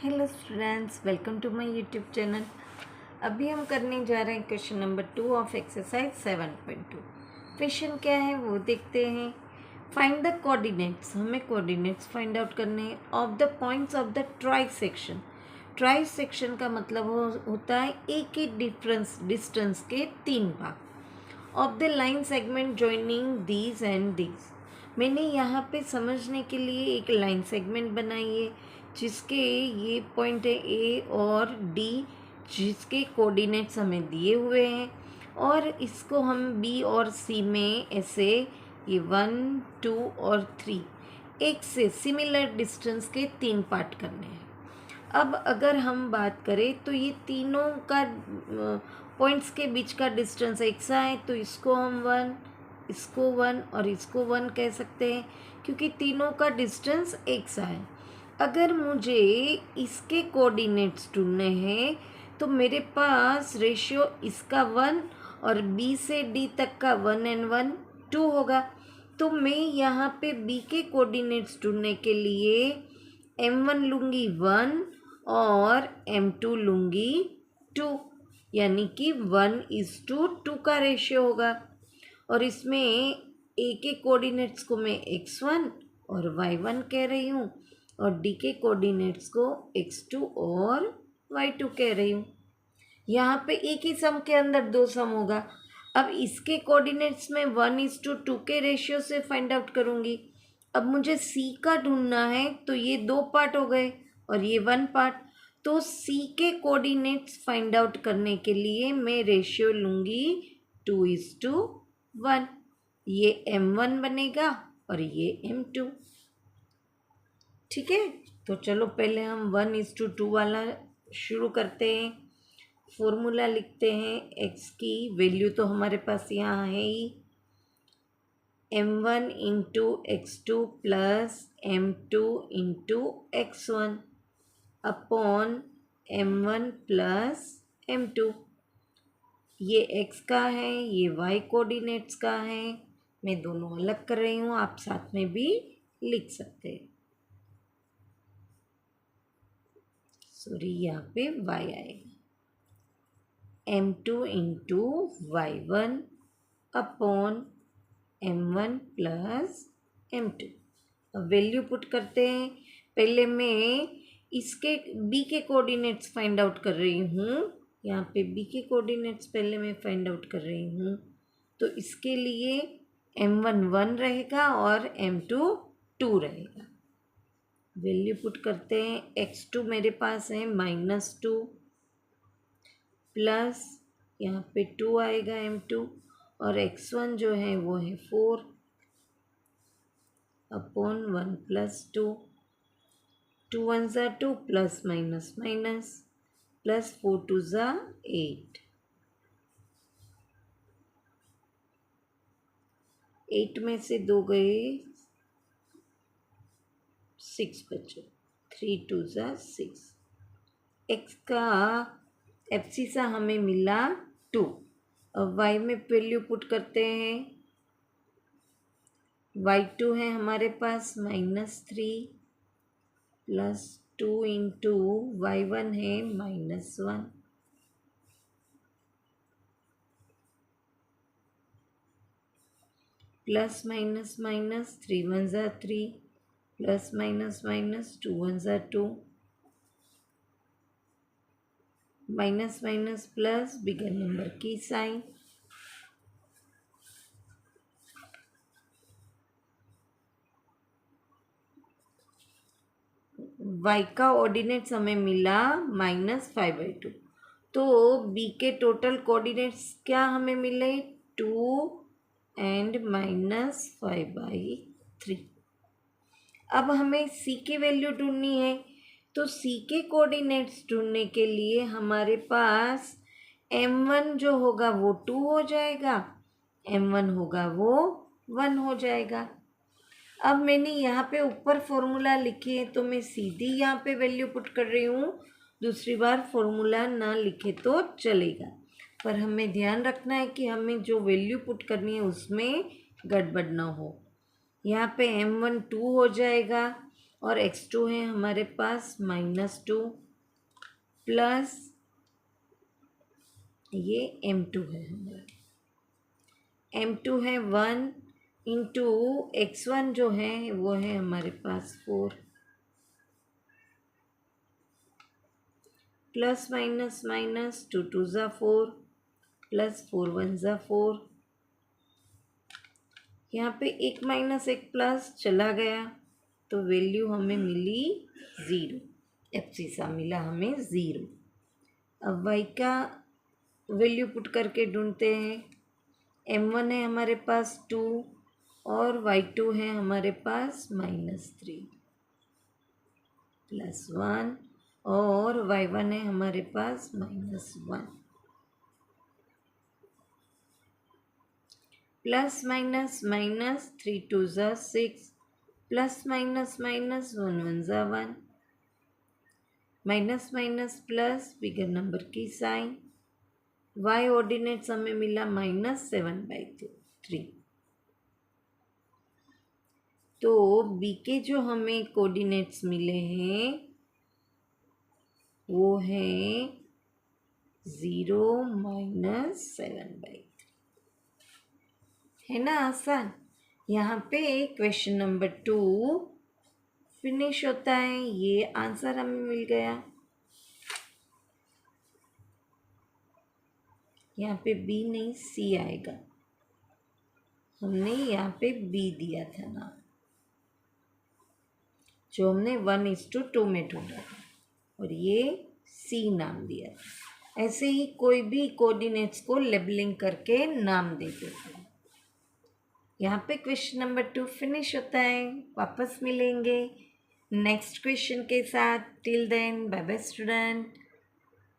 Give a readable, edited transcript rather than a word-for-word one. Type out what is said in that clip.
Hello students, welcome to my YouTube channel. अभी हम करने जा रहे हैं question number 2 of exercise 7.2। Question क्या है वो देखते हैं। फाइंड द कोऑर्डिनेट्स, हमें कोऑर्डिनेट्स फाइंड आउट करने हैं of the points of the trisection. Trisection का मतलब होता है एक ही डिस्टेंस के 3 भाग of the line segment joining these and these. मैंने यहाँ पे समझने के लिए एक लाइन सेगमेंट बनाई है जिसके ये पॉइंट है ए और डी, जिसके कोऑर्डिनेट्स हमें दिए हुए हैं और इसको हम बी और सी में ऐसे ये 1, 2 और 3 एक से सिमिलर डिस्टेंस के 3 पार्ट करने हैं। अब अगर हम बात करें तो ये तीनों का पॉइंट्स के बीच का डिस्टेंस एक सा है, तो इसको हम 1, इसको 1 और इसको 1 कह सकते हैं क्योंकि तीनों का डिस्टेंस एक सा है। अगर मुझे इसके कोऑर्डिनेट्स ढूंढने हैं तो मेरे पास रेशियो इसका 1 और बी से डी तक का 1 and 1 2 होगा। तो मैं यहाँ पे बी के कोऑर्डिनेट्स ढूंढने के लिए m1 लूँगी 1 और m2 लूँगी 2, यानी कि 1:2 का रेशियो होगा। और इसमें ए के कोऑर्डिनेट्स को मैं x1 और y1 कह रही हूँ और डी के कोऑर्डिनेट्स को x2 और y2 कह रही हूँ। यहाँ पे एक ही सम के अंदर 2 सम होगा। अब इसके कोऑर्डिनेट्स में 1:2 के रेशियो से फाइंड आउट करूँगी। अब मुझे सी का ढूंढना है तो ये 2 पार्ट हो गए और ये 1 पार्ट। तो सी के कोऑर्डिनेट्स फाइंड आउट करने के लिए मैं रेशियो लूँगी 2:1। ये m1 बनेगा और ये m2। ठीक है, तो चलो पहले हम 1:2 वाला शुरू करते हैं। फॉर्मूला लिखते हैं। x की वैल्यू तो हमारे पास यहाँ है ही, m1 into x2 plus m2 into x1 upon m1 plus m2। ये x का है, ये y कोऑर्डिनेट्स का है। मैं दोनों अलग कर रही हूँ, आप साथ में भी लिख सकते हैं। सॉरी, यहाँ पे y आएगा m2 into y1 upon m1 plus m2। अब वैल्यू पुट करते हैं। पहले मैं इसके b के कोऑर्डिनेट्स फाइंड आउट कर रही हूँ। यहाँ पे b के कोऑर्डिनेट्स पहले मैं फाइंड आउट कर रही हूँ। तो इसके लिए m1 1 रहेगा और m2 2 रहेगा। वैल्यू पुट करते हैं। x2 मेरे पास है -2 प्लस यहाँ पे 2 आएगा m2 और x1 जो है वो है 4 अपॉन 1 प्लस 2। 2 1 ज़ा 2 प्लस माइनस माइनस प्लस 4 2 ज़ा 8। 8 में से 2 गए, 6 बचे। 3 2 ज़ा 6। x का एब्सिसा हमें मिला 2। अब y में वैल्यू पुट करते हैं। y2 है हमारे पास -3 प्लस 2 इंटू y1 है -1 प्लस माइनस माइनस 3 1 ज़ा 3 प्लस माइनस माइनस 2 1 ज़ा 2 minus minus plus bigger number की साइन। y का ऑर्डिनेट्स हमें मिला -5/2। तो b के टोटल कोऑर्डिनेट्स क्या हमें मिले 2 एंड -5/3। अब हमें c की वैल्यू ढूंढनी है। तो c के कोऑर्डिनेट्स ढूंढने के लिए हमारे पास m1 जो होगा वो 2 हो जाएगा, m1 होगा वो 1 हो जाएगा। अब मैंने यहाँ पे ऊपर फॉर्मूला लिखे है तो मैं सीधी यहाँ पे वैल्यू पुट कर रही हूँ। दूसरी बार फॉर्मूला ना लिखे तो चलेगा, पर हमें ध्यान रखना है कि हमें जो वैल्यू पुट करनी है उसमें गड़बड़ ना हो। यहाँ पे m1 2 हो जाएगा और x2 है हमारे पास -2 प्लस ये m2 है हमारा, m2 है 1 इंटू x1 जो है वो है हमारे पास 4 प्लस माइनस माइनस 2 2 ज़ा 4 प्लस 4 1 ज़ा 4। यहाँ पे एक माइनस एक प्लस चला गया तो वैल्यू हमें मिली 0, एब्सिसा मिला हमें 0। अब y का वैल्यू पुट करके ढूंढते हैं। m1 है हमारे पास 2 और y2 है हमारे पास -3 प्लस 1 और y1 है हमारे पास -1 प्लस माइनस माइनस 3 2 ज़ा 6 प्लस माइनस माइनस 1 1 ज़ा 1 minus minus plus bigger number की साइन। y ऑर्डिनेट्स हमें मिला -7/3। तो b के जो हमें कोऑर्डिनेट्स मिले हैं वो हैं 0 -7/3, है ना आसान। यहाँ पे क्वेश्चन नंबर 2 फिनिश होता है। ये आंसर हमें मिल गया। यहाँ पे बी नहीं सी आएगा, हमने यहाँ पे बी दिया था ना, जो हमने 1:2 में ढूंढा था, और ये सी नाम दिया था। ऐसे ही कोई भी कोऑर्डिनेट्स को लेबलिंग करके नाम देते थे। यहाँ पे क्वेश्चन नंबर 2 फिनिश होता है। वापस मिलेंगे नेक्स्ट क्वेश्चन के साथ। Till then bye bye student.